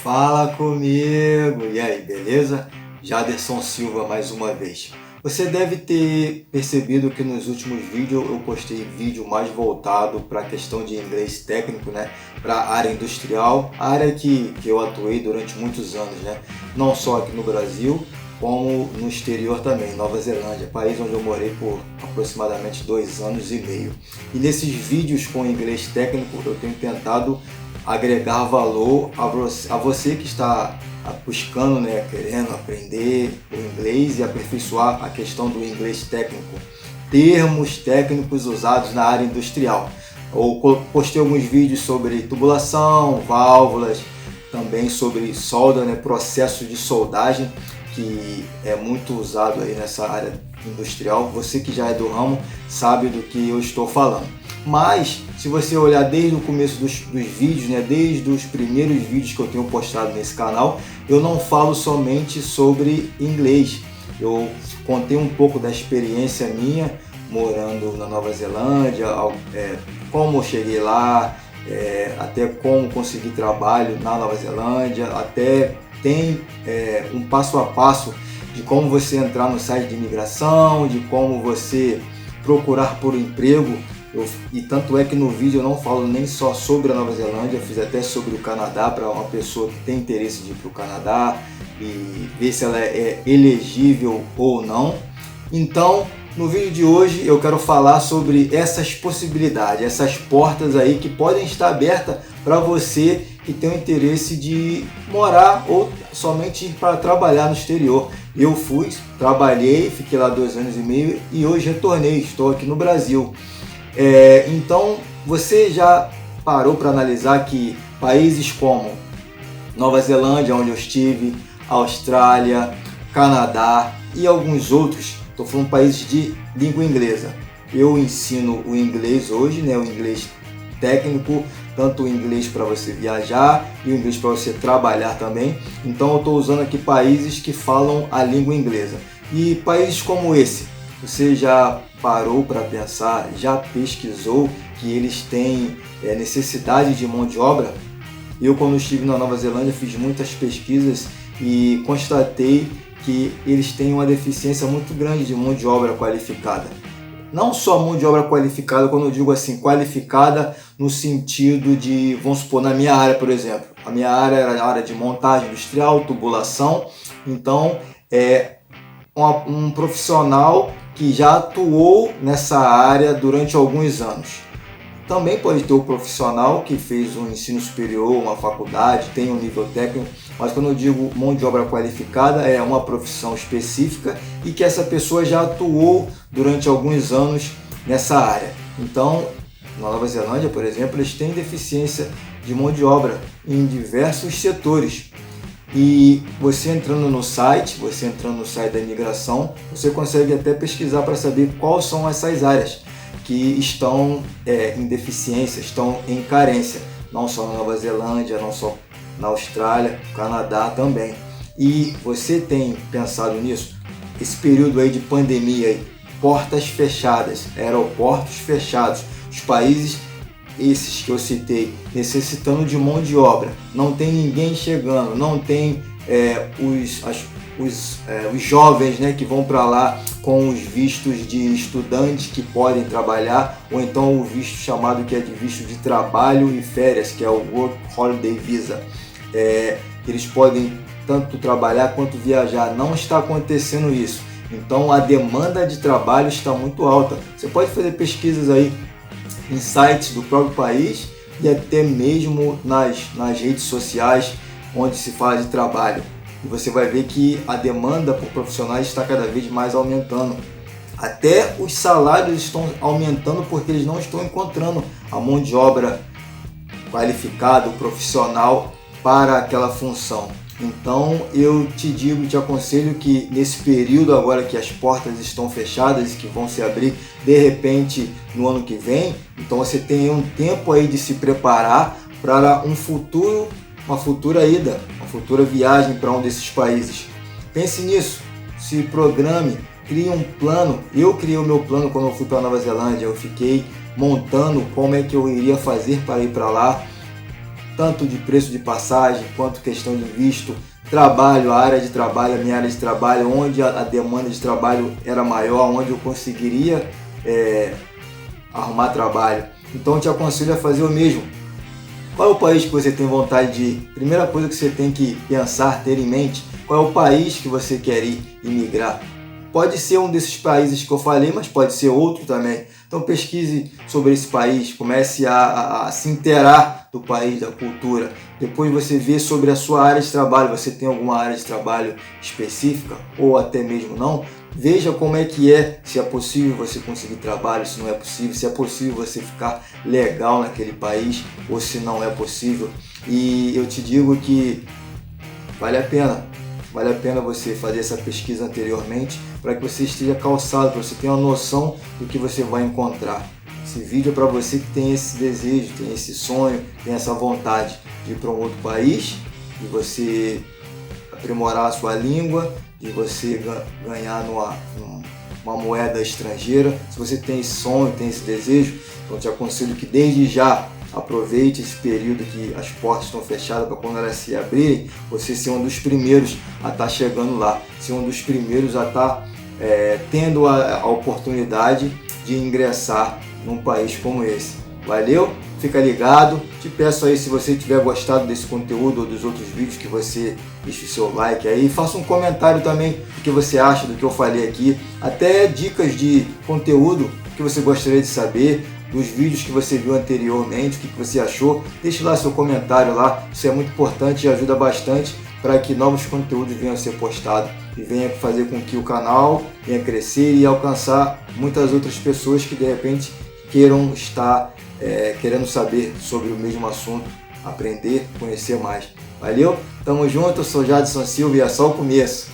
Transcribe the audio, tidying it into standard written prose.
Fala comigo! E aí, beleza? Jaderson Silva mais uma vez. Você deve ter percebido que nos últimos vídeos eu postei vídeo mais voltado para a questão de inglês técnico, né? Para a área industrial, a área que eu atuei durante muitos anos, né? Não só aqui no Brasil, como no exterior também, Nova Zelândia, país onde eu morei por aproximadamente 2 anos e meio. E nesses vídeos com inglês técnico eu tenho tentado agregar valor a você que está buscando, né, querendo aprender o inglês e aperfeiçoar a questão do inglês técnico, termos técnicos usados na área industrial. Eu postei alguns vídeos sobre tubulação, válvulas, também sobre solda, né, processo de soldagem, que é muito usado aí nessa área industrial. Você que já é do ramo sabe do que eu estou falando. Mas, se você olhar desde o começo dos vídeos, né, desde os primeiros vídeos que eu tenho postado nesse canal, eu não falo somente sobre inglês. Eu contei um pouco da experiência minha morando na Nova Zelândia, como eu cheguei lá, até como consegui trabalho na Nova Zelândia, até tem um passo a passo de como você entrar no site de imigração, de como você procurar por um emprego. E tanto é que no vídeo eu não falo nem só sobre a Nova Zelândia, eu fiz até sobre o Canadá, para uma pessoa que tem interesse de ir para o Canadá e ver se ela é elegível ou não. Então, no vídeo de hoje eu quero falar sobre essas possibilidades, essas portas aí que podem estar abertas para você que tem o interesse de morar ou somente ir para trabalhar no exterior. Eu trabalhei, fiquei lá 2 anos e meio e hoje retornei, estou aqui no Brasil. Então, você já parou para analisar que países como Nova Zelândia, onde eu estive, Austrália, Canadá e alguns outros, estou falando países de língua inglesa. Eu ensino o inglês hoje, né, o inglês técnico, tanto o inglês para você viajar e o inglês para você trabalhar também. Então eu estou usando aqui países que falam a língua inglesa. E países como esse, você já parou para pensar, já pesquisou que eles têm necessidade de mão de obra? Eu, quando estive na Nova Zelândia, fiz muitas pesquisas e constatei que eles têm uma deficiência muito grande de mão de obra qualificada. Não só mão de obra qualificada, quando eu digo assim, qualificada no sentido de, vamos supor, na minha área, por exemplo. A minha área era a área de montagem industrial, tubulação, então um profissional que já atuou nessa área durante alguns anos. Também pode ter o profissional que fez um ensino superior, uma faculdade, tem um nível técnico, mas quando eu digo mão de obra qualificada, é uma profissão específica e que essa pessoa já atuou durante alguns anos nessa área. Então, na Nova Zelândia, por exemplo, eles têm deficiência de mão de obra em diversos setores. E você entrando no site da imigração, você consegue até pesquisar para saber quais são essas áreas que estão em deficiência, estão em carência, não só na Nova Zelândia, não só na Austrália, Canadá também. E você tem pensado nisso? Esse período aí de pandemia, aí, portas fechadas, aeroportos fechados, os países esses que eu citei necessitando de mão de obra, não tem ninguém chegando, não tem os jovens, né, que vão para lá com os vistos de estudante que podem trabalhar, ou então o visto chamado que é de visto de trabalho e férias, que é o Work Holiday Visa. Eles podem tanto trabalhar quanto viajar, não está acontecendo isso. Então a demanda de trabalho está muito alta. Você pode fazer pesquisas aí em sites do próprio país e até mesmo nas redes sociais onde se fala de trabalho. E você vai ver que a demanda por profissionais está cada vez mais aumentando. Até os salários estão aumentando porque eles não estão encontrando a mão de obra qualificada, profissional para aquela função. Então eu te aconselho que nesse período agora que as portas estão fechadas e que vão se abrir de repente no ano que vem, então você tem um tempo aí de se preparar para uma futura ida, uma futura viagem para um desses países. Pense nisso, se programe, crie um plano. Eu criei o meu plano quando eu fui para a Nova Zelândia, eu fiquei montando como é que eu iria fazer para ir para lá. tanto de preço de passagem, quanto questão de visto, trabalho, a área de trabalho, a minha área de trabalho, onde a demanda de trabalho era maior, onde eu conseguiria arrumar trabalho. Então eu te aconselho a fazer o mesmo. Qual é o país que você tem vontade de ir? Primeira coisa que você tem que pensar, ter em mente, qual é o país que você quer ir imigrar? Pode ser um desses países que eu falei, mas pode ser outro também. Então pesquise sobre esse país, comece a se inteirar do país, da cultura. Depois você vê sobre a sua área de trabalho, você tem alguma área de trabalho específica ou até mesmo não. Veja como é que é, se é possível você conseguir trabalho, se não é possível, se é possível você ficar legal naquele país ou se não é possível. E eu te digo que vale a pena. Vale a pena você fazer essa pesquisa anteriormente para que você esteja calçado, para você ter uma noção do que você vai encontrar. Esse vídeo é para você que tem esse desejo, tem esse sonho, tem essa vontade de ir para um outro país, de você aprimorar a sua língua, de você ganhar numa moeda estrangeira. Se você tem esse sonho, tem esse desejo, então eu te aconselho que desde já aproveite esse período que as portas estão fechadas para quando elas se abrirem, você ser um dos primeiros a estar chegando lá, ser um dos primeiros a estar tendo a oportunidade de ingressar num país como esse. Valeu? Fica ligado. Te peço aí, se você tiver gostado desse conteúdo ou dos outros vídeos, que você deixe o seu like aí. Faça um comentário também do que você acha do que eu falei aqui. Até dicas de conteúdo que você gostaria de saber, dos vídeos que você viu anteriormente, o que você achou. Deixe lá seu comentário lá. Isso é muito importante e ajuda bastante para que novos conteúdos venham a ser postados e venha fazer com que o canal venha crescer e alcançar muitas outras pessoas que de repente queiram estar querendo saber sobre o mesmo assunto, aprender, conhecer mais. Valeu? Tamo junto, eu sou Jadson Silva e é só o começo.